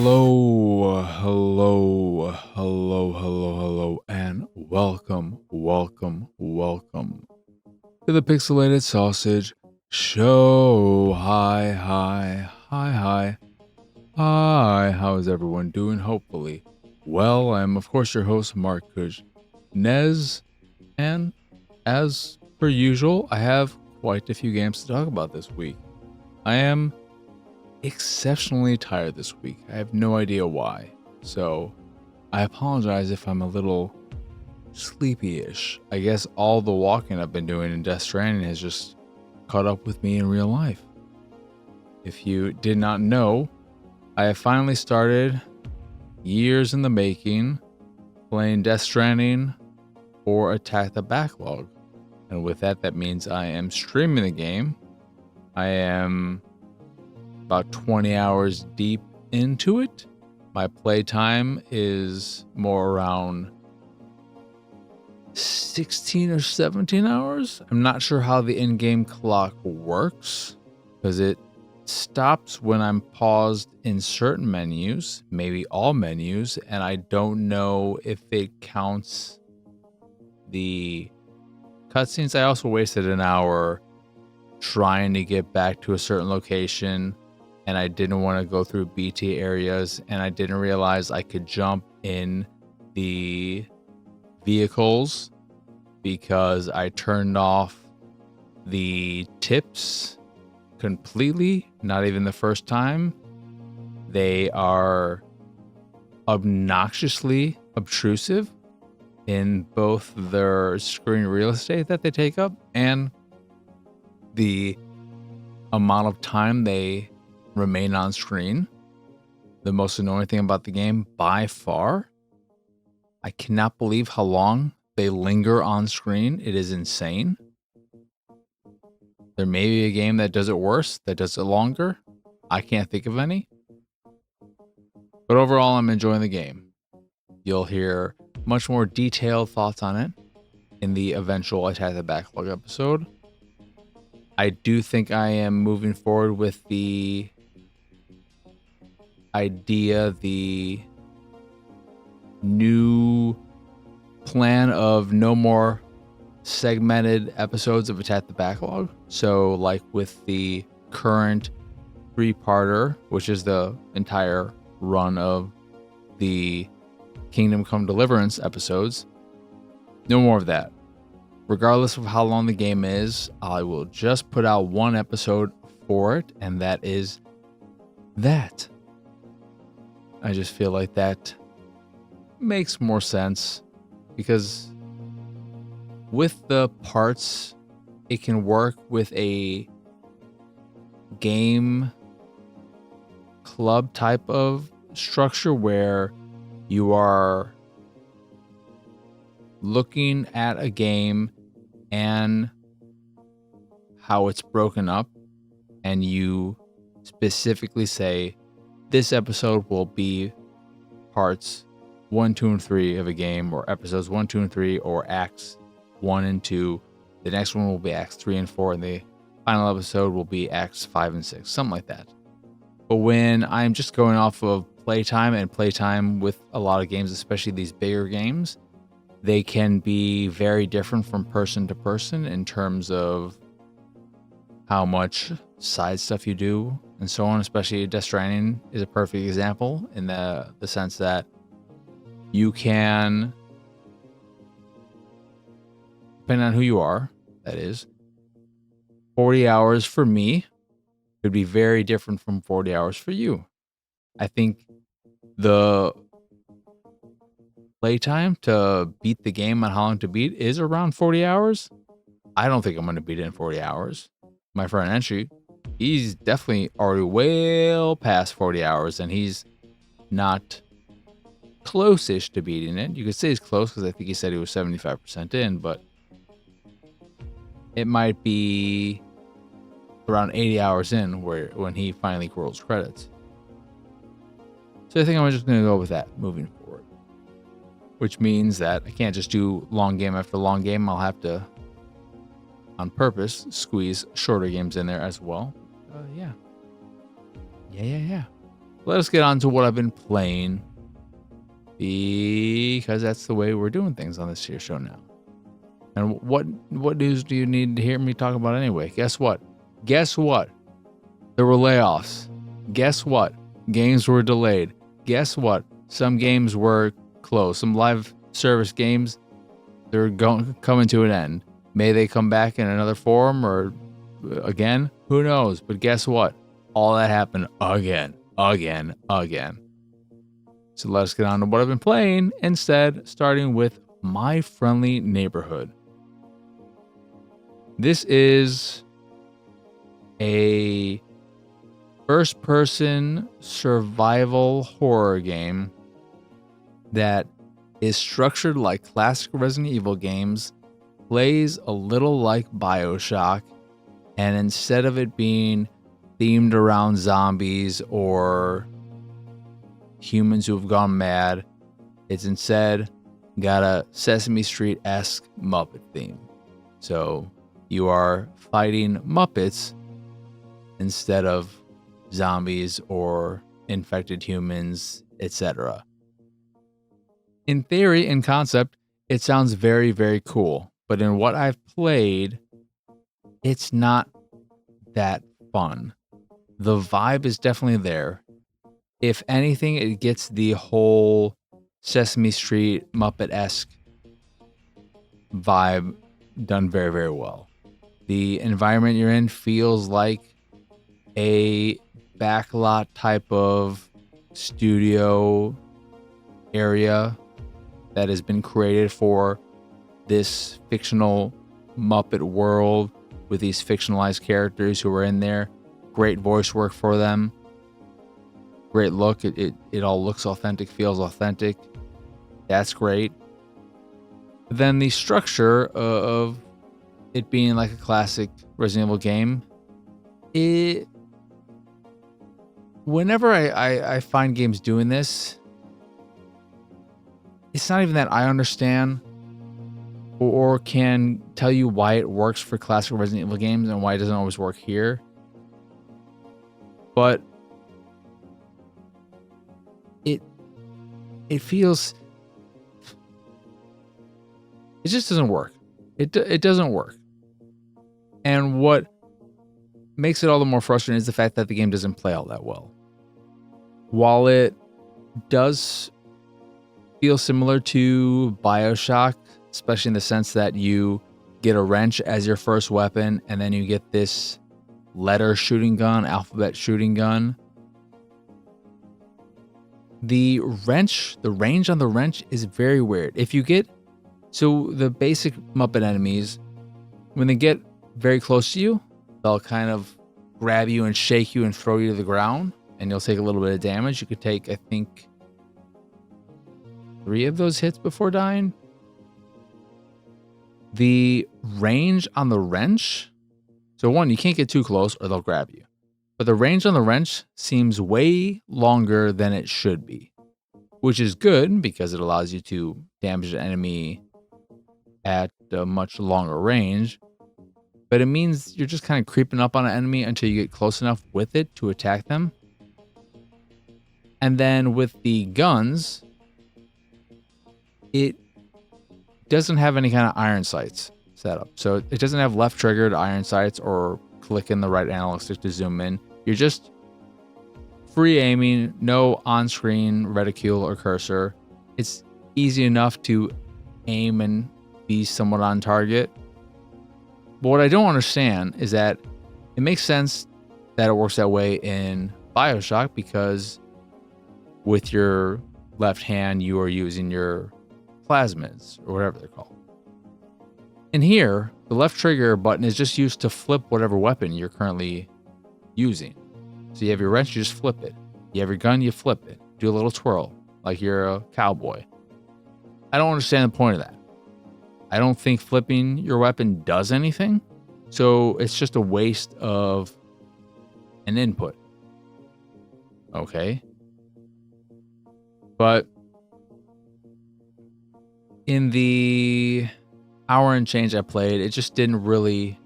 Hello, and welcome to the Pixelated Sausage Show. Hi. How is everyone doing? Hopefully well. I'm, of course, your host, Mark Kuj Nez, and as per usual, I have quite a few games to talk about this week. I am exceptionally tired this week. I have no idea why. So I apologize if I'm a little sleepy-ish. I guess all the walking I've been doing in Death Stranding has just caught up with me in real life. If you did not know, I have finally started, years in the making, playing Death Stranding or Attack the Backlog. And with that, that means I am streaming the game. I am about 20 hours deep into it. My playtime is more around 16 or 17 hours. I'm not sure how the in-game clock works because it stops when I'm paused in certain menus, maybe all menus, and I don't know if it counts the cutscenes. I also wasted an hour trying to get back to a certain location, and I didn't want to go through BT areas, and I didn't realize I could jump in the vehicles because I turned off the tips completely, not even the first time. They are obnoxiously obtrusive in both their screen real estate that they take up and the amount of time they remain on screen. The most annoying thing about the game by far, I cannot believe how long they linger on screen. It is insane. There may be a game that does it worse, that does it longer. I can't think of any. But overall, I'm enjoying the game. You'll hear much more detailed thoughts on it in the eventual Attack the Backlog episode. I do think I am moving forward with the idea, the new plan of no more segmented episodes of Attack the Backlog. So like with the current 3-parter, which is the entire run of the Kingdom Come Deliverance episodes, no more of that. Regardless of how long the game is, I will just put out one episode for it, and that is that. I just feel like that makes more sense because with the parts, it can work with a game club type of structure where you are looking at a game and how it's broken up, and you specifically say, this episode will be parts 1, 2, and 3 of a game, or episodes 1, 2, and 3, or acts 1 and 2. The next one will be acts 3 and 4, and the final episode will be acts 5 and 6, something like that. But when I'm just going off of playtime with a lot of games, especially these bigger games, they can be very different from person to person in terms of how much side stuff you do and so on. Especially Death Stranding is a perfect example in the sense that you can, depending on who you are, that is, 40 hours for me could be very different from 40 hours for you. I think the playtime to beat the game on how long to beat is around 40 hours. I don't think I'm going to beat it in 40 hours. My friend Entry, he's definitely already well past 40 hours, and he's not close-ish to beating it. You could say he's close because I think he said he was 75% in, but it might be around 80 hours in when he finally rolls credits. So I think I'm just going to go with that moving forward, which means that I can't just do long game after long game. I'll have to, on purpose, squeeze shorter games in there as well. Yeah. let us get on to what I've been playing, because that's the way we're doing things on this here show now. And what news do you need to hear me talk about anyway? Guess what? There were layoffs. Guess what? Games were delayed. Guess what? Some games were closed. Some live service games, they're coming to an end. May they come back in another form or again? Who knows? But guess what? All that happened again. So let's get on to what I've been playing instead, starting with My Friendly Neighborhood. This is a first-person survival horror game that is structured like classic Resident Evil games, plays a little like BioShock, and instead of it being themed around zombies or humans who have gone mad, it's instead got a Sesame Street-esque Muppet theme. So you are fighting Muppets instead of zombies or infected humans, etc. In theory, in concept, it sounds very, very cool. But in what I've played, it's not that fun. The vibe is definitely there. If anything, it gets the whole Sesame Street Muppet-esque vibe done very, very well. The environment you're in feels like a backlot type of studio area that has been created for this fictional Muppet world with these fictionalized characters who are in there. Great voice work for them. Great look. It all looks authentic, feels authentic. That's great. Then the structure of it being like a classic Resident Evil game, whenever I find games doing this, it's not even that I understand or can tell you why it works for classic Resident Evil games and why it doesn't always work here. But it feels, it just doesn't work. It doesn't work. And what makes it all the more frustrating is the fact that the game doesn't play all that well. While it does feel similar to BioShock, especially in the sense that you get a wrench as your first weapon, and then you get this letter shooting gun, alphabet shooting gun. The range on the wrench is very weird. So the basic Muppet enemies, when they get very close to you, they'll kind of grab you and shake you and throw you to the ground, and you'll take a little bit of damage. You could take, I think, 3 of those hits before dying. The range on the wrench, so one, you can't get too close or they'll grab you. But the range on the wrench seems way longer than it should be, which is good because it allows you to damage the enemy at a much longer range. But it means you're just kind of creeping up on an enemy until you get close enough with it to attack them. And then with the guns, it doesn't have any kind of iron sights set up. So it doesn't have left triggered iron sights or clicking the right analog stick to zoom in. You're just free aiming, no on-screen reticule or cursor. It's easy enough to aim and be somewhat on target. But what I don't understand is that it makes sense that it works that way in BioShock because with your left hand, you are using your plasmids or whatever they're called. In here, the left trigger button is just used to flip whatever weapon you're currently using. So you have your wrench, you just flip it. You have your gun, you flip it. Do a little twirl like you're a cowboy. I don't understand the point of that. I don't think flipping your weapon does anything. So it's just a waste of an input. Okay. But in the hour and change I played, it just didn't really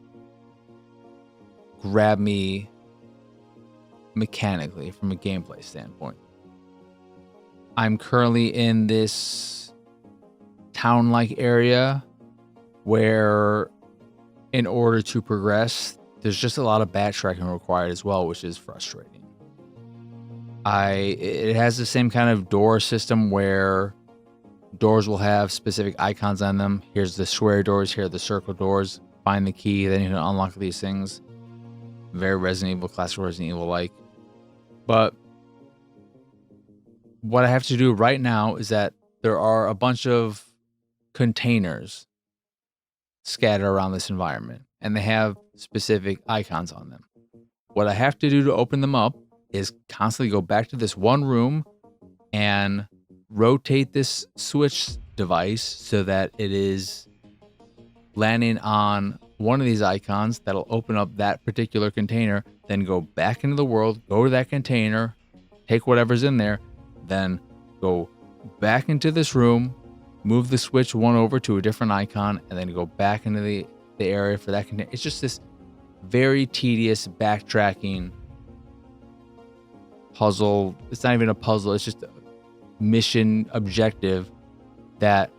grab me mechanically, from a gameplay standpoint. I'm currently in this town-like area where, in order to progress, there's just a lot of backtracking required as well, which is frustrating. It has the same kind of door system where doors will have specific icons on them. Here's the square doors, here are the circle doors. Find the key, then you can unlock these things. Very Resident Evil, classic Resident Evil like. But what I have to do right now is that there are a bunch of containers scattered around this environment, and they have specific icons on them. What I have to do to open them up is constantly go back to this one room and rotate this switch device so that it is landing on one of these icons that'll open up that particular container, then go back into the world, go to that container, take whatever's in there, then go back into this room, move the switch one over to a different icon, and then go back into the area for that container. It's just this very tedious backtracking puzzle. It's not even a puzzle, it's just a mission objective that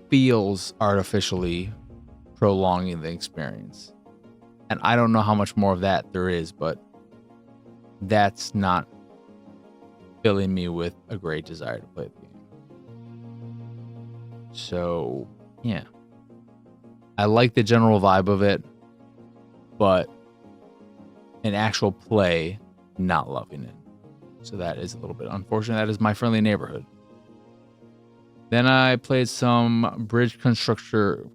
feels artificially prolonging the experience. And I don't know how much more of that there is, but that's not filling me with a great desire to play the game. So, yeah. I like the general vibe of it, but in actual play, not loving it. So that is a little bit unfortunate. That is my friendly neighborhood. Then I played some Bridge Constructor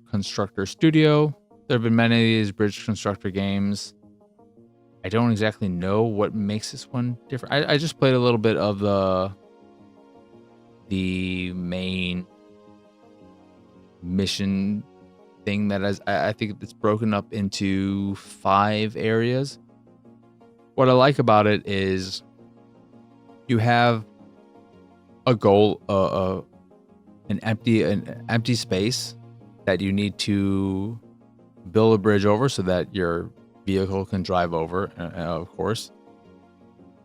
Studio. There have been many of these Bridge Constructor games. I don't exactly know what makes this one different. I just played a little bit of the main mission thing that I think it's broken up into 5 areas. What I like about it is you have a goal, an empty space that you need to build a bridge over so that your vehicle can drive over, of course.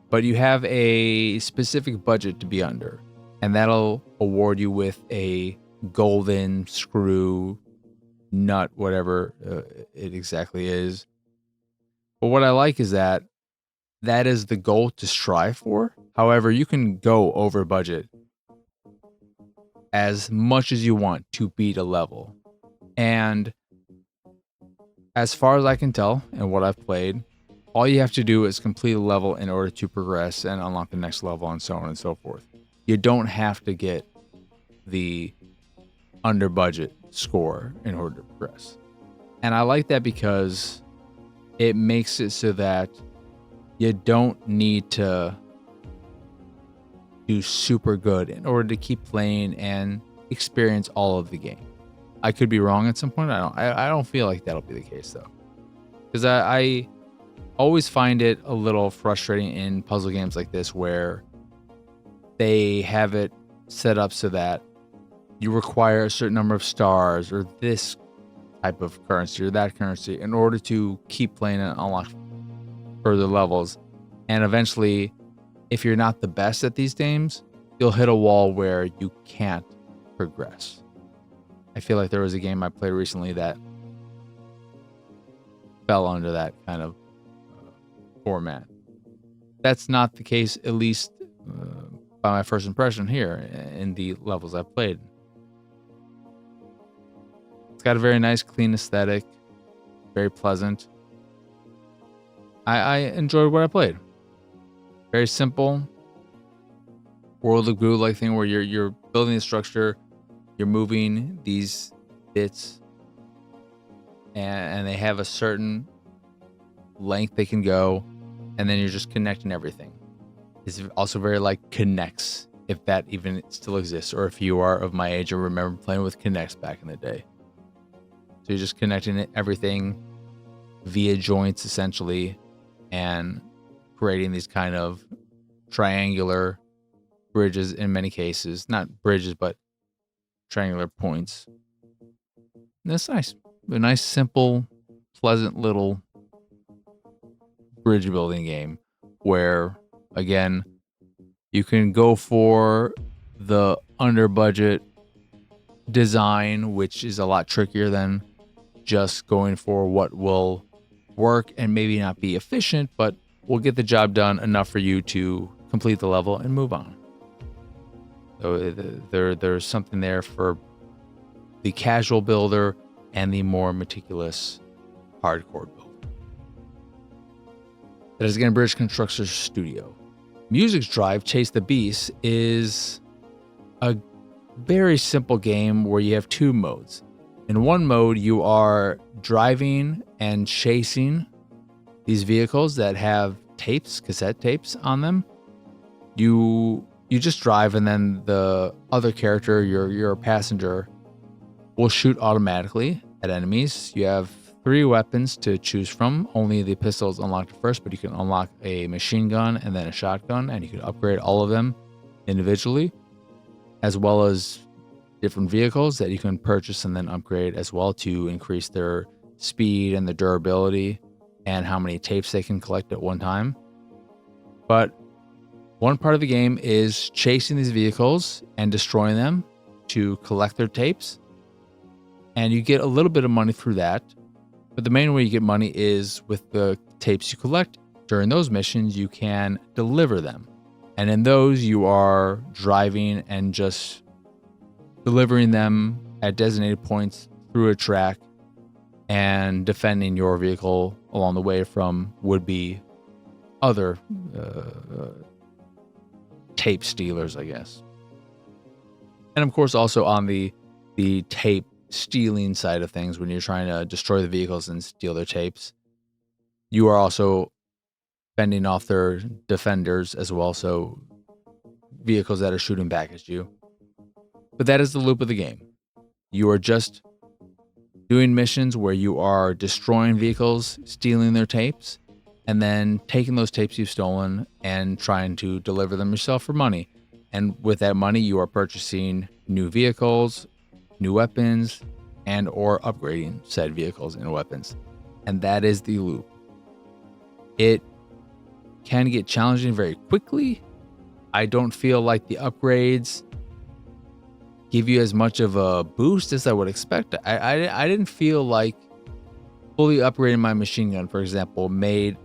But you have a specific budget to be under, and that'll award you with a golden screw nut, whatever it exactly is. But what I like is that is the goal to strive for. However, you can go over budget as much as you want to beat a level. And as far as I can tell and what I've played, all you have to do is complete a level in order to progress and unlock the next level, and so on and so forth. You don't have to get the under budget score in order to progress. And I like that because it makes it so that you don't need to do super good in order to keep playing and experience all of the game. I could be wrong at some point. I don't feel like that'll be the case though, because I always find it a little frustrating in puzzle games like this where they have it set up so that you require a certain number of stars or this type of currency or that currency in order to keep playing and unlock further levels. And eventually, if you're not the best at these games, you'll hit a wall where you can't progress. I feel like there was a game I played recently that fell under that kind of format. That's not the case, at least by my first impression here in the levels I've played. It's got a very nice, clean aesthetic, very pleasant. I enjoyed what I played. Very simple, World of Goo like thing where you're building a structure, you're moving these bits, and they have a certain length they can go, and then you're just connecting everything. It's also very like Connects, if that even still exists, or if you are of my age and remember playing with Connects back in the day. So you're just connecting everything via joints essentially, and creating these kind of triangular bridges in many cases. Not bridges, but triangular points. And that's nice. A nice, simple, pleasant little bridge building game where, again, you can go for the under budget design, which is a lot trickier than just going for what will work and maybe not be efficient, but will get the job done enough for you to complete the level and move on. So there's something there for the casual builder and the more meticulous hardcore builder. That is again British Constructor Studio. Music's Drive Chase the Beast is a very simple game where you have two modes. In one mode, you are driving and chasing these vehicles that have tapes, cassette tapes on them. You just drive, and then the other character, your passenger, will shoot automatically at enemies. You have 3 weapons to choose from. Only the pistol is unlocked at first, but you can unlock a machine gun and then a shotgun, and you can upgrade all of them individually, as well as different vehicles that you can purchase and then upgrade as well to increase their speed and the durability and how many tapes they can collect at one time. But one part of the game is chasing these vehicles and destroying them to collect their tapes. And you get a little bit of money through that. But the main way you get money is with the tapes you collect. During those missions, you can deliver them. And in those, you are driving and just delivering them at designated points through a track and defending your vehicle along the way from would-be other tape stealers, I guess. And of course, also on the tape stealing side of things, when you're trying to destroy the vehicles and steal their tapes, you are also fending off their defenders as well, so vehicles that are shooting back at you. But that is the loop of the game. You are just doing missions where you are destroying vehicles, stealing their tapes, and then taking those tapes you've stolen and trying to deliver them yourself for money. And with that money, you are purchasing new vehicles, new weapons, and or upgrading said vehicles and weapons. And that is the loop. It can get challenging very quickly. I don't feel like the upgrades give you as much of a boost as I would expect. I didn't feel like fully upgrading my machine gun, for example, made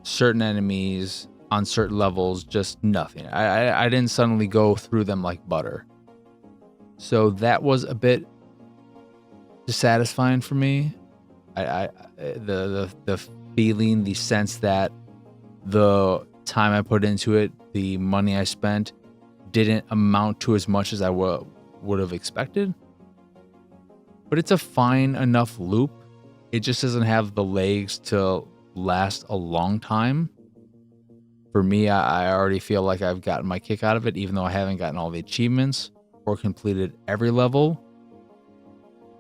certain enemies on certain levels just nothing. I didn't suddenly go through them like butter. So that was a bit dissatisfying for me. The feeling, the sense that the time I put into it, the money I spent, didn't amount to as much as I would have expected. But it's a fine enough loop. It just doesn't have the legs to last a long time. For me, I already feel like I've gotten my kick out of it, even though I haven't gotten all the achievements or completed every level.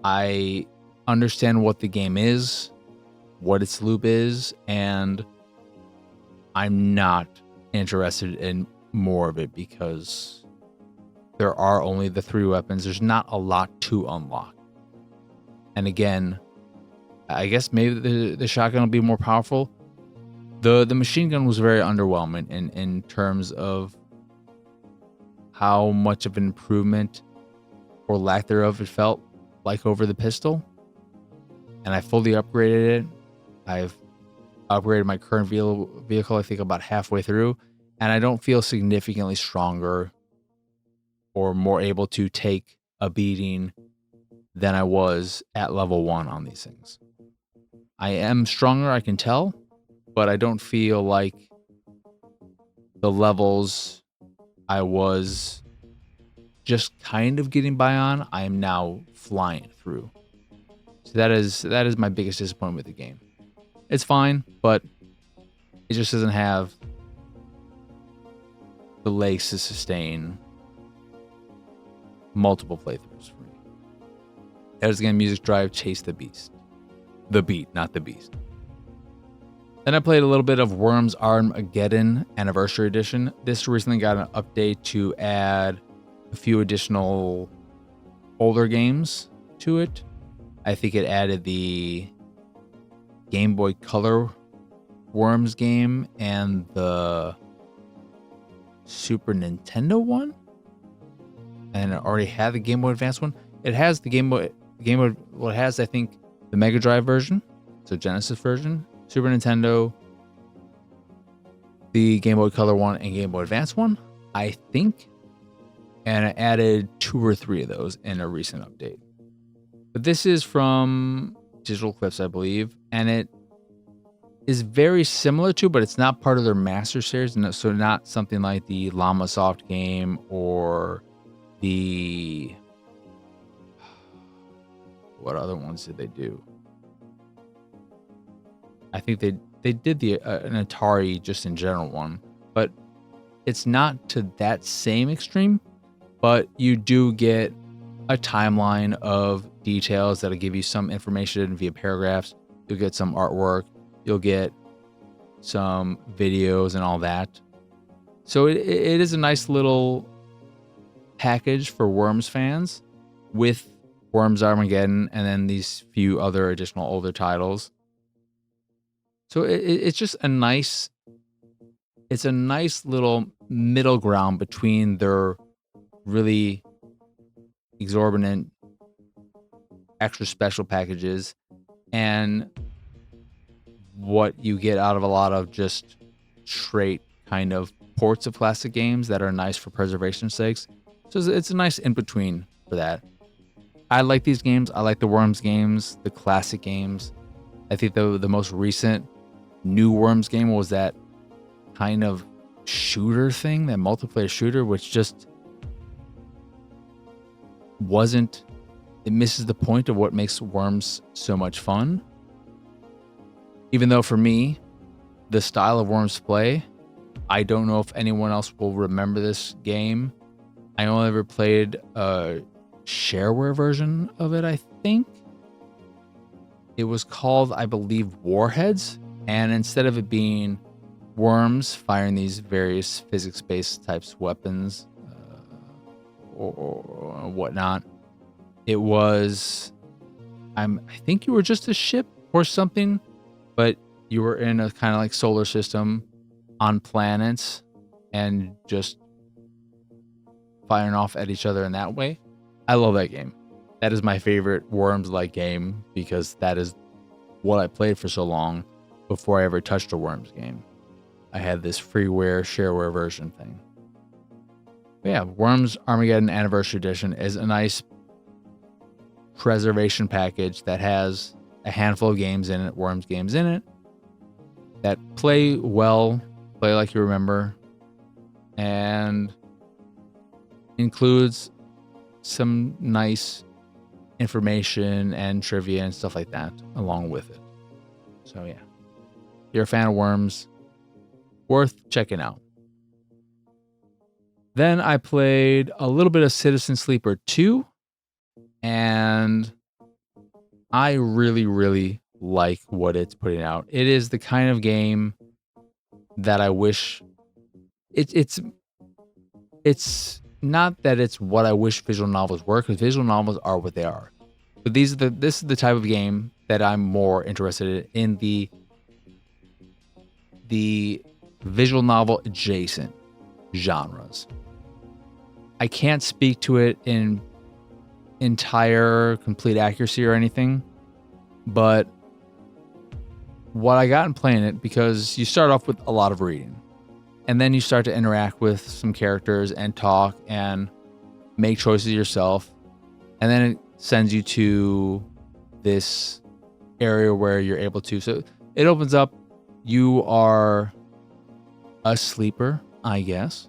I understand what the game is, what its loop is, and I'm not interested in more of it because there are only the 3 weapons. There's not a lot to unlock. And again, I guess maybe the shotgun will be more powerful. The machine gun was very underwhelming in terms of how much of an improvement or lack thereof it felt like over the pistol. And I fully upgraded it. I've upgraded my current vehicle, I think about halfway through, and I don't feel significantly stronger or more able to take a beating than I was at level 1 on these things. I am stronger, I can tell, but I don't feel like the levels I was just kind of getting by on, I am now flying through. So that is my biggest disappointment with the game. It's fine, but it just doesn't have the legs to sustain multiple playthroughs for me. That is again Music Drive Chase the Beast. The Beat, not the Beast. Then I played a little bit of Worms Armageddon Anniversary Edition. This recently got an update to add a few additional older games to it. I think it added the Game Boy Color Worms game and the Super Nintendo one, and it already had the Game Boy Advance one. It has the well, it has, I think, the Mega Drive version, so Genesis version, Super Nintendo, the Game Boy Color one, and Game Boy Advance one, I think. And I added 2 or 3 of those in a recent update. But this is from Digital Clips, I believe, and it is very similar to, but it's not part of their Master Series, so not something like the Llama Soft game or the... What other ones did they do? I think they did an Atari just in general one, but it's not to that same extreme. But you do get a timeline of details that'll give you some information via paragraphs. You'll get some artwork. You'll get some videos and all that. So it is a nice little package for Worms fans with Worms Armageddon and then these few other additional older titles. So it's just a nice little middle ground between their really exorbitant extra special packages and what you get out of a lot of just straight kind of ports of classic games that are nice for preservation's sakes. So it's a nice in between for that. I like these games. I like the Worms games, the classic games. I think the most recent new Worms game was that kind of shooter thing, that multiplayer shooter, which just it misses the point of what makes Worms so much fun. Even though for me, the style of Worms play, I don't know if anyone else will remember this game. I only ever played a shareware version of it, I think. It was called, I believe, Warheads. And instead of it being worms firing these various physics-based types weapons, or whatnot, it was I think you were just a ship or something, but you were in a kind of like solar system on planets and just firing off at each other in that way. I love that game. That is my favorite Worms-like game because that is what I played for so long before I ever touched a Worms game. I had this freeware, shareware version thing. But yeah, Worms Armageddon Anniversary Edition is a nice preservation package that has a handful of games in it, Worms games in it, that play well, play like you remember, and includes some nice information and trivia and stuff like that along with it. So yeah, if you're a fan of Worms, worth checking out. Then I played a little bit of Citizen Sleeper 2, and I really, really like what it's putting out. It is the kind of game that I wish it's not that it's what I wish visual novels were, because visual novels are what they are. But this is the type of game that I'm more interested in the visual novel adjacent genres. I can't speak to it in entire complete accuracy or anything, but what I got in playing it, because you start off with a lot of reading and then you start to interact with some characters and talk and make choices yourself, and then it sends you to this area where you're able to, so it opens up, you are a sleeper, I guess,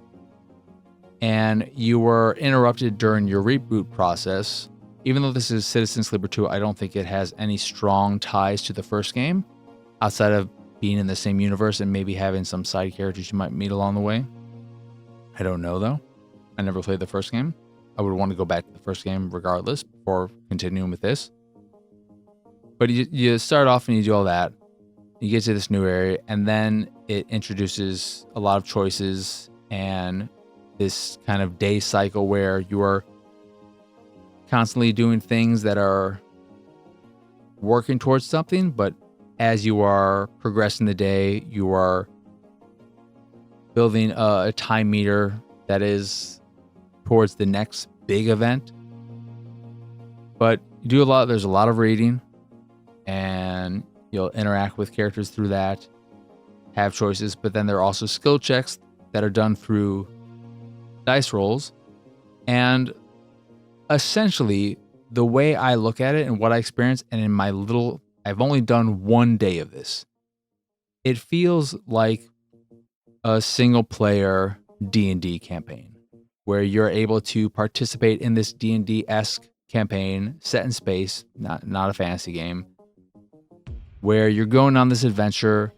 and you were interrupted during your reboot process. Even though this is Citizen Sleeper 2, I don't think it has any strong ties to the first game, outside of being in the same universe and maybe having some side characters you might meet along the way. I don't know, though. I never played the first game. I would want to go back to the first game regardless before continuing with this. But you start off and you do all that. You get to this new area, and then it introduces a lot of choices and this kind of day cycle where you are constantly doing things that are working towards something, but as you are progressing the day, you are building a time meter that is towards the next big event. But you do there's a lot of reading, and you'll interact with characters through that, have choices, but then there are also skill checks that are done through dice rolls. And essentially, the way I look at it and what I experience, and in my I've only done 1 day of this, it feels like a single player D&D campaign where you're able to participate in this D&D-esque campaign set in space, not a fantasy game, where you're going on this adventure.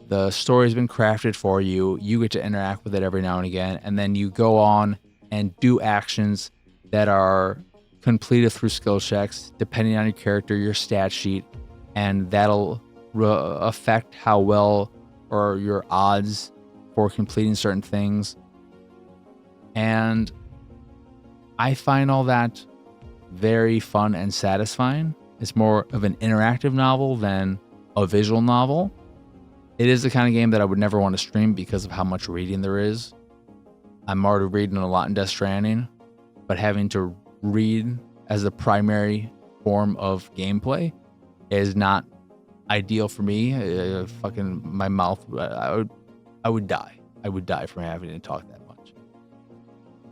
The story's been crafted for you. You get to interact with it every now and again, and then you go on and do actions that are completed through skill checks, depending on your character, your stat sheet, and that'll affect how well or your odds for completing certain things. And I find all that very fun and satisfying. It's more of an interactive novel than a visual novel. It is the kind of game that I would never want to stream because of how much reading there is. I'm already reading a lot in Death Stranding, but having to read as the primary form of gameplay is not ideal for me. Fucking my mouth, I would die. I would die from having to talk that much.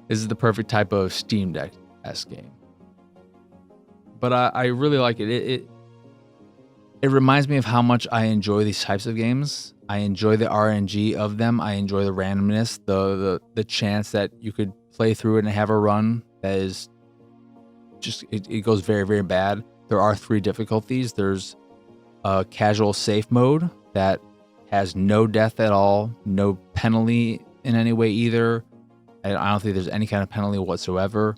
This is the perfect type of Steam Deck-esque game. But I really like it. It reminds me of how much I enjoy these types of games. I enjoy the RNG of them. I enjoy the randomness, the chance that you could play through it and have a run that is just, it goes very, very bad. There are 3 difficulties. There's a casual safe mode that has no death at all, no penalty in any way either. I don't think there's any kind of penalty whatsoever.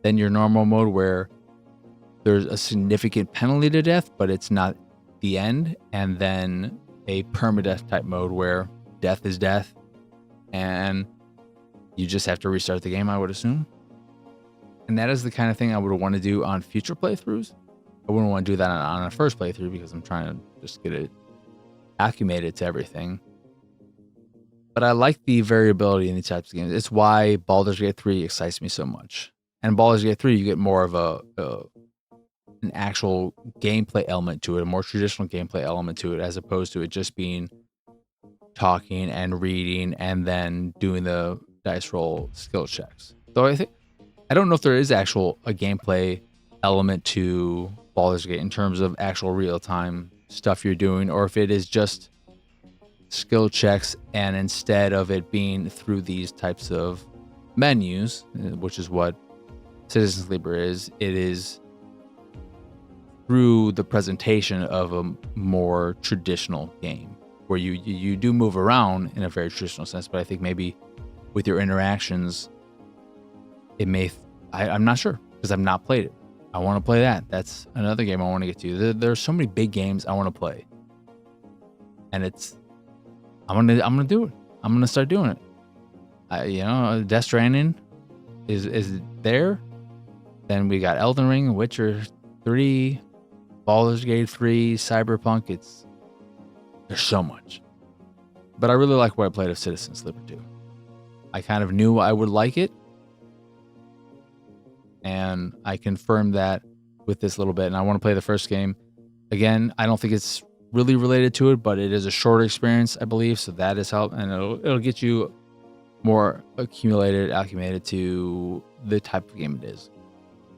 Then your normal mode where there's a significant penalty to death, but it's not the end. And then a permadeath type mode where death is death and you just have to restart the game, I would assume. And that is the kind of thing I would want to do on future playthroughs. I wouldn't want to do that on a first playthrough because I'm trying to just get it acclimated to everything. But I like the variability in these types of games. It's why Baldur's Gate 3 excites me so much. And Baldur's Gate 3, you get more of an actual gameplay element to it, a more traditional gameplay element to it, as opposed to it just being talking and reading and then doing the dice roll skill checks. Though I don't know if there is a gameplay element to Baldur's Gate in terms of actual real-time stuff you're doing, or if it is just skill checks, and instead of it being through these types of menus, which is what Citizen Sleeper is, it is through the presentation of a more traditional game where you do move around in a very traditional sense. But I think maybe with your interactions, it may, I'm not sure because I've not played it. I want to play that. That's another game I want to get to. There's so many big games I want to play, and I'm gonna do it. I'm gonna start doing it. Death Stranding is there. Then we got Elden Ring, Witcher 3, Baldur's Gate 3, Cyberpunk. There's so much. But I really like what I played of Citizen Sleeper 2. I kind of knew I would like it, and I confirmed that with this little bit. And I want to play the first game. Again, I don't think it's really related to it, but it is a shorter experience, I believe, so that is help, and it'll get you more acclimated to the type of game it is.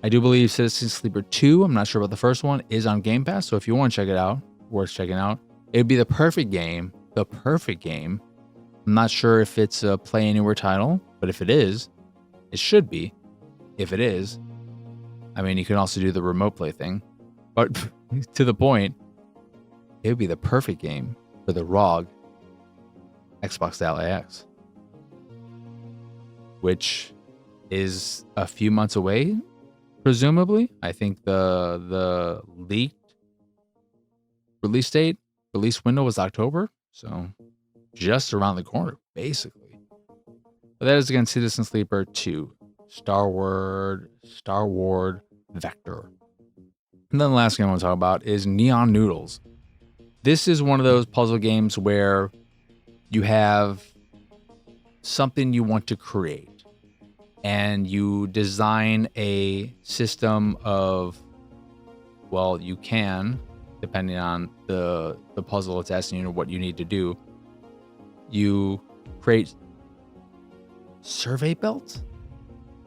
I do believe Citizen Sleeper 2, I'm not sure about the first one, is on Game Pass, so if you want to check it out, worth checking out. It'd be the perfect game. I'm not sure if it's a Play Anywhere title, but if it is, it should be. If it is, I mean, you can also do the remote play thing, but to the point, it would be the perfect game for the ROG Xbox Ally X, which is a few months away, presumably. I think the leaked release window was October, so just around the corner, basically. But that is again Citizen Sleeper 2, Starward Vector. And then the last game I want to talk about is Neon Noodles. This is one of those puzzle games where you have something you want to create and you design a system of, well, you can, depending on the puzzle it's asking you what you need to do, you create survey belts.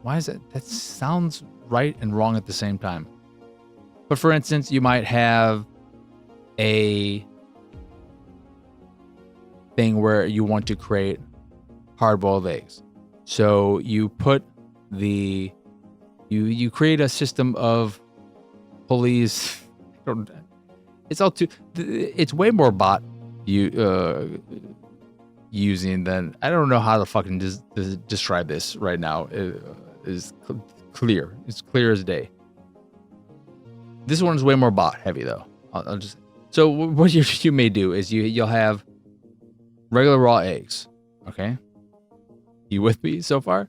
Why is that? That sounds right and wrong at the same time. But for instance, you might have a thing where you want to create hard-boiled eggs. So you put you create a system of pulleys. It's way more bot using than, I don't know how to fucking describe this right now. It is clear. It's clear as day. This one is way more bot heavy though. I'll just, so what you may do is you'll have regular raw eggs. Okay, you with me so far?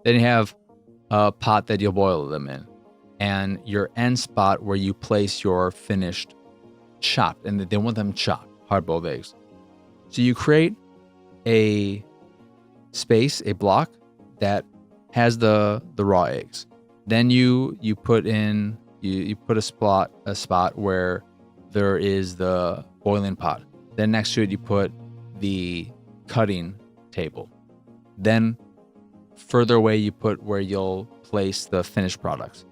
Then you have a pot that you'll boil them in, and your end spot where you place your finished chopped, and they want them chopped hard-boiled eggs. So you create a space, a block that has the raw eggs. Then you put in you put a spot where there is the boiling pot. Then next to it you put the cutting table. Then further away you put where you'll place the finished products.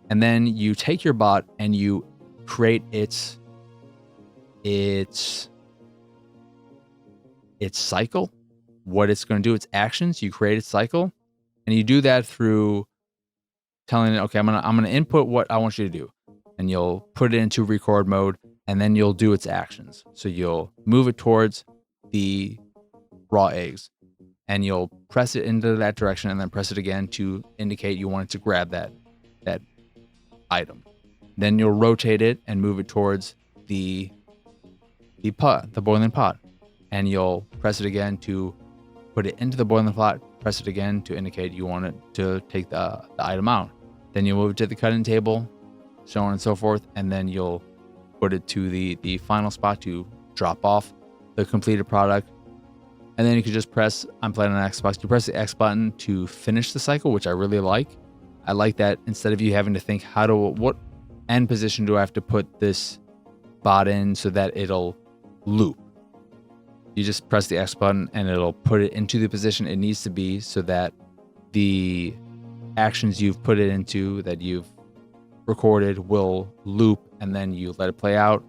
And then you take your bot and you create its cycle, what it's going to do, its actions. You create its cycle, and you do that through telling it, okay, I'm gonna input what I want you to do, and you'll put it into record mode, and then you'll do its actions. So you'll move it towards the raw eggs, and you'll press it into that direction, and then press it again to indicate you want it to grab that item. Then you'll rotate it and move it towards the pot, the boiling pot, and you'll press it again to put it into the boiling pot. Press it again to indicate you want it to take the item out. Then you move it to the cutting table, so on and so forth, and then you'll put it to the final spot to drop off the completed product. And then you can just press, I'm playing on Xbox, you press the X button to finish the cycle, which I really like. I like that instead of you having to think, what end position do I have to put this bot in so that it'll loop? You just press the X button and it'll put it into the position it needs to be so that the actions you've put it into, that you've recorded, will loop, and then you let it play out.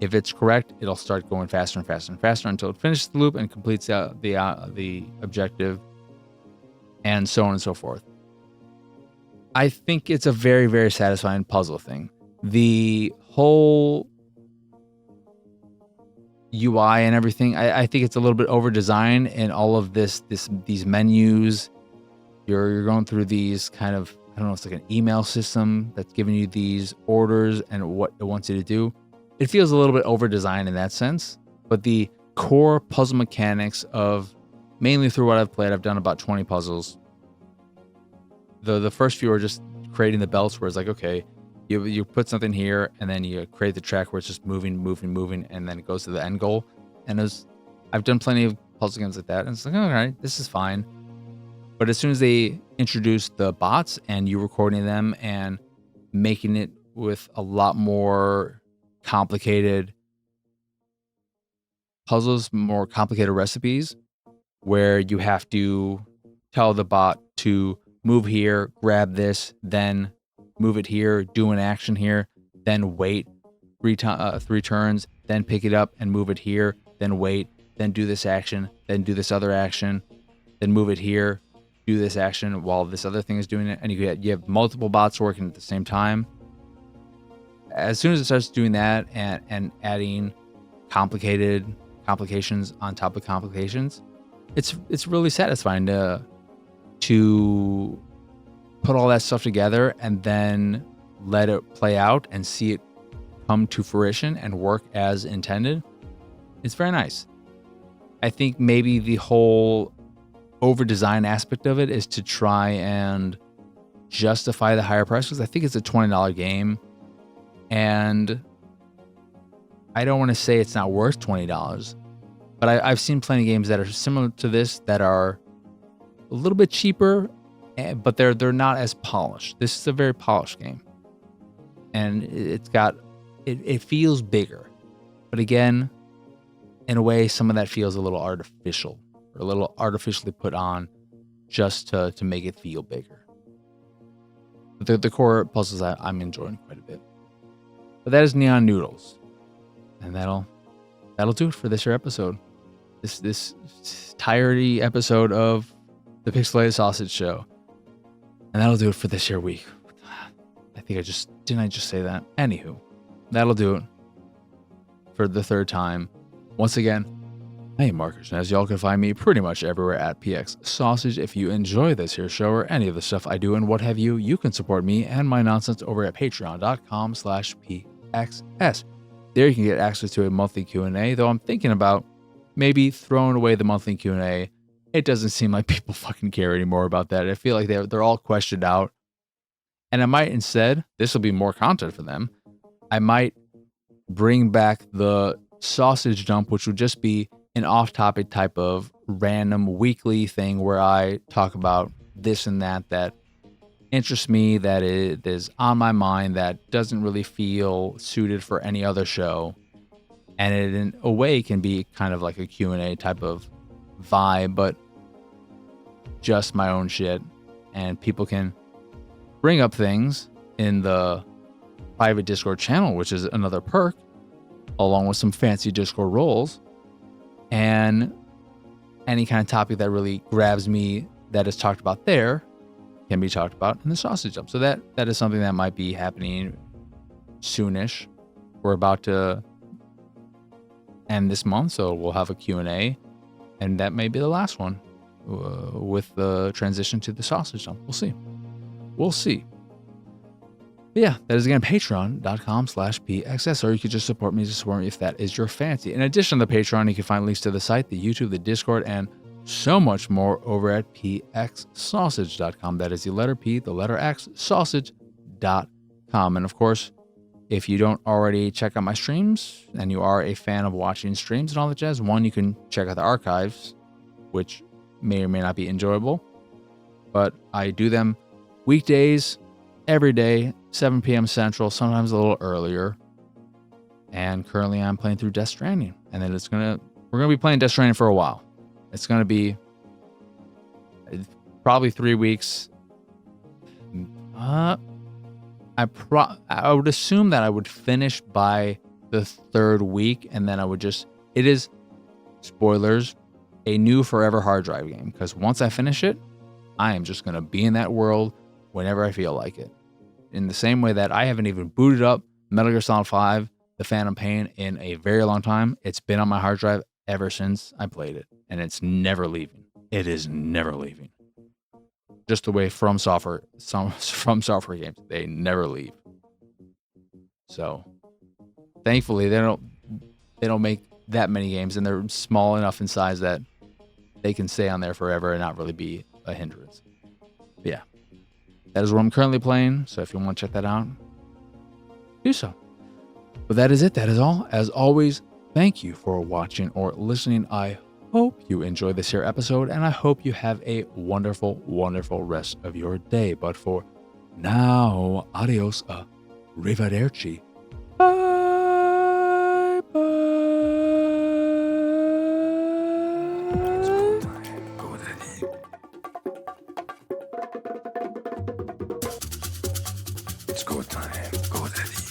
If it's correct, it'll start going faster and faster and faster until it finishes the loop and completes the objective, and so on and so forth. I think it's a very, very satisfying puzzle thing. The whole UI and everything, I think it's a little bit over designed, and all of these menus, you're going through these kind of, I don't know, it's like an email system that's giving you these orders and what it wants you to do. It feels a little bit over designed in that sense, but the core puzzle mechanics of, mainly through what I've played, I've done about 20 puzzles. The first few are just creating the belts, where it's like, okay, you put something here, and then you create the track where it's just moving, and then it goes to the end goal. And I've done plenty of puzzle games like that, and it's like, all right, this is fine. But as soon as they introduce the bots and you recording them and making it with a lot more complicated puzzles, more complicated recipes, where you have to tell the bot to move here, grab this, then move it here, do an action here, then wait three turns, then pick it up and move it here, then wait, then do this action, then do this other action, then move it here, do this action while this other thing is doing it, and you have multiple bots working at the same time. As soon as it starts doing that and adding complications on top of complications, it's really satisfying to put all that stuff together and then let it play out and see it come to fruition and work as intended. It's very nice. I think maybe the whole over-design aspect of it is to try and justify the higher price, because I think it's a $20 game, and I don't want to say it's not worth $20, but I've seen plenty of games that are similar to this that are a little bit cheaper, but they're not as polished. This is a very polished game, and it feels bigger, but again, in a way, some of that feels a little artificial or a little artificially put on just to make it feel bigger. But the core puzzles I'm enjoying quite a bit. But that is Neon Noodles, and that'll do it for this here episode. This entirety episode of the Pixelated Sausage Show. And that'll do it for this here week. I think didn't I just say that? Anywho, that'll do it for the third time. Once again, hey Markers, and as y'all can find me pretty much everywhere at PX Sausage. If you enjoy this here show or any of the stuff I do and what have you, you can support me and my nonsense over at patreon.com/PXS. There you can get access to a monthly Q&A, though I'm thinking about maybe throwing away the monthly Q&A. It doesn't seem like people fucking care anymore about that. I feel like they're all questioned out. And I might instead, this will be more content for them, I might bring back the sausage dump, which would just be an off-topic type of random weekly thing where I talk about this and that interests me, that is on my mind, that doesn't really feel suited for any other show. And it, in a way, can be kind of like a Q&A type of vibe, but just my own shit. And people can bring up things in the private Discord channel, which is another perk, along with some fancy Discord roles. And any kind of topic that really grabs me that is talked about there can be talked about in the sausage dump. So that is something that might be happening soonish. We're about to end this month, so we'll have a Q&A, and that may be the last one with the transition to the sausage dump. We'll see. But yeah, that is again patreon.com/PXS, or you could just support me if that is your fancy. In addition to the Patreon, you can find links to the site, the YouTube, the Discord, and so much more over at pxsausage.com. That is the letter P, the letter X, sausage.com. And of course, if you don't already check out my streams and you are a fan of watching streams and all that jazz, one, you can check out the archives, which may or may not be enjoyable, but I do them weekdays, every day, 7 p.m. Central, sometimes a little earlier. And currently I'm playing through Death Stranding, and then we're gonna be playing Death Stranding for a while. It's gonna be probably 3 weeks. I would assume that I would finish by the third week, and then it is, spoilers, a new forever hard drive game, because once I finish it, I am just going to be in that world whenever I feel like it. In the same way that I haven't even booted up Metal Gear Solid 5, The Phantom Pain, in a very long time. It's been on my hard drive ever since I played it, and it's never leaving. It is never leaving. Just the way From Software games, they never leave. So thankfully they don't make that many games, and they're small enough in size that they can stay on there forever and not really be a hindrance. But yeah, that is what I'm currently playing. So if you want to check that out, do so. But that is it. That is all. As always, thank you for watching or listening. I hope you enjoyed this here episode, and I hope you have a wonderful, wonderful rest of your day. But for now, adios, arrivederci. Bye bye. It's go time. Go daddy.